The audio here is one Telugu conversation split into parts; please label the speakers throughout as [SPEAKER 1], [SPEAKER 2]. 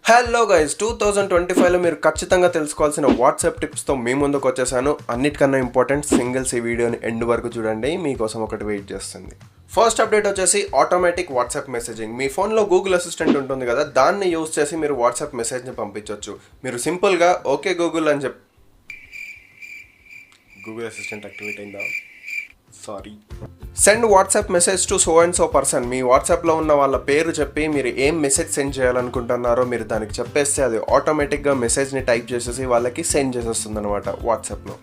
[SPEAKER 1] హలో గైస్ 2025లో మీరు ఖచ్చితంగా తెలుసుకోవాల్సిన వాట్సాప్ టిప్స్తో మీ ముందుకు వచ్చేసాను. అన్నిటికన్నా ఇంపార్టెంట్ సింగిల్స్ ఈ వీడియోని ఎండ్ వరకు చూడండి, మీకోసం ఒకటి వెయిట్ చేస్తుంది. ఫస్ట్ అప్డేట్ వచ్చేసి ఆటోమేటిక్ వాట్సాప్ మెసేజింగ్. మీ ఫోన్లో గూగుల్ అసిస్టెంట్ ఉంటుంది కదా, దాన్ని యూజ్ చేసి మీరు వాట్సాప్ మెసేజ్ని పంపించవచ్చు. మీరు సింపుల్గా ఓకే గూగుల్ అని చెప్పి గూగుల్ అసిస్టెంట్ యాక్టివేట్ అయిందా? Sorry. Send WhatsApp message to so and so person. మీ వాట్సాప్లో ఉన్న వాళ్ళ పేరు చెప్పి మీరు ఏం మెసేజ్ సెండ్ చేయాలనుకుంటున్నారో మీరు దానికి చెప్పేస్తే అది ఆటోమేటిక్గా మెసేజ్ని టైప్ చేసేసి వాళ్ళకి సెండ్ చేసేస్తుంది అనమాట వాట్సాప్లో.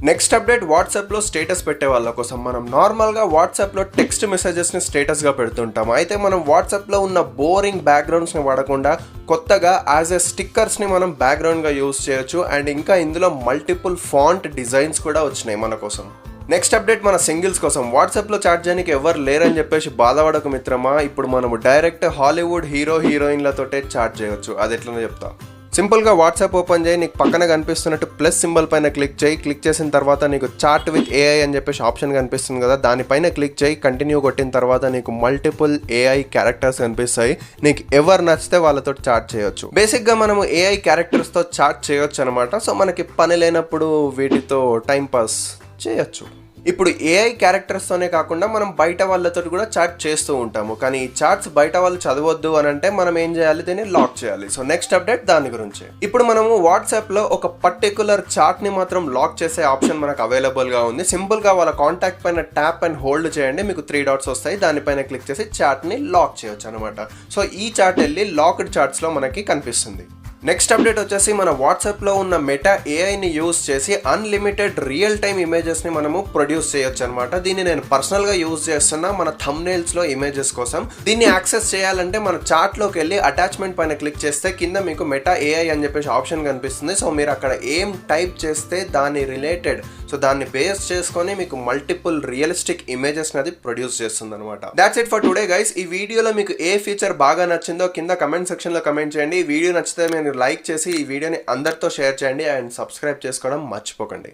[SPEAKER 1] నెక్స్ట్ అప్డేట్, వాట్సాప్లో స్టేటస్ పెట్టే వాళ్ళ కోసం. మనం నార్మల్గా వాట్సాప్లో టెక్స్ట్ మెసేజెస్ని స్టేటస్గా పెడుతుంటాం. అయితే మనం వాట్సాప్లో ఉన్న బోరింగ్ బ్యాక్గ్రౌండ్స్ని వాడకుండా కొత్తగా యాజ్ ఎ స్టిక్కర్స్ని మనం బ్యాక్గ్రౌండ్గా యూజ్ చేయొచ్చు. అండ్ ఇంకా ఇందులో మల్టిపుల్ ఫాంట్ డిజైన్స్ కూడా వచ్చినాయి మన కోసం. నెక్స్ట్ అప్డేట్ మన సింగిల్స్ కోసం. వాట్సాప్లో చాట్ చేయడానికి ఎవరు లేరని చెప్పేసి బాధపడకు మిత్రమా, ఇప్పుడు మనము డైరెక్ట్ హాలీవుడ్ హీరోయిన్లతోటే చాట్ చేయొచ్చు. అది ఎట్లనో చెప్తా. సింపుల్గా వాట్సాప్ ఓపెన్ చేయి, నీకు పక్కన కనిపిస్తున్నట్టు ప్లస్ సింబల్ పైన క్లిక్ చేయి. క్లిక్ చేసిన తర్వాత నీకు చాట్ విత్ ఏఐ అని చెప్పేసి ఆప్షన్ కనిపిస్తుంది కదా, దానిపైన క్లిక్ చేయి. కంటిన్యూ కొట్టిన తర్వాత నీకు మల్టిపుల్ ఏఐ క్యారెక్టర్స్ కనిపిస్తాయి. నీకు ఎవరు నచ్చితే వాళ్ళతో చాట్ చేయొచ్చు. బేసిక్గా మనము ఏఐ క్యారెక్టర్స్తో చాట్ చేయొచ్చు అనమాట. సో మనకి పని లేనప్పుడు వీటితో టైంపాస్ చేయొచ్చు. ఇప్పుడు ఏఐ క్యారెక్టర్స్తోనే కాకుండా మనం బయట వాళ్ళతో కూడా చాట్ చేస్తూ ఉంటాము. కానీ ఈ చాట్స్ బయట వాళ్ళు చదవద్దు అని అంటే మనం ఏం చేయాలి, దీన్ని లాక్ చేయాలి. సో నెక్స్ట్ అప్డేట్ దాని గురించి. ఇప్పుడు మనము వాట్సాప్లో ఒక పర్టికులర్ చాట్ని మాత్రం లాక్ చేసే ఆప్షన్ మనకు అవైలబుల్గా ఉంది. సింపుల్గా వాళ్ళ కాంటాక్ట్ పైన ట్యాప్ అండ్ హోల్డ్ చేయండి, మీకు 3 డాట్స్ వస్తాయి. దానిపైన క్లిక్ చేసి చాట్ని లాక్ చేయొచ్చు అనమాట. సో ఈ చాట్ వెళ్ళి లాక్డ్ చాట్స్లో మనకి కనిపిస్తుంది. నెక్స్ట్ అప్డేట్ వచ్చేసి మన వాట్సాప్లో ఉన్న మెటా ఏఐని యూజ్ చేసి అన్లిమిటెడ్ రియల్ టైమ్ ఇమేజెస్ని మనము ప్రొడ్యూస్ చేయొచ్చు అనమాట. దీన్ని నేను పర్సనల్గా యూజ్ చేస్తున్నా మన థంబ్నెయిల్స్లో ఇమేజెస్ కోసం. దీన్ని యాక్సెస్ చేయాలంటే మన చాట్లోకి వెళ్ళి అటాచ్మెంట్ పైన క్లిక్ చేస్తే కింద మీకు మెటా ఏఐ అని చెప్పేసి ఆప్షన్ కనిపిస్తుంది. సో మీరు అక్కడ ఏం టైప్ చేస్తే దాని రిలేటెడ్, సో దాన్ని బేస్ చేసుకొని మీకు మల్టిపుల్ రియలిస్టిక్ ఇమేజెస్ అది ప్రొడ్యూస్ చేస్తుంది అనమాట. That's it for today guys. ఈ వీడియోలో మీకు ఏ ఫీచర్ బాగా నచ్చిందో కింద కమెంట్ సెక్షన్లో కమెంట్ చేయండి. ఈ వీడియో నచ్చితే మీరు లైక్ చేసి ఈ వీడియోని అందరితో షేర్ చేయండి అండ్ సబ్స్క్రైబ్ చేసుకోవడం మర్చిపోకండి.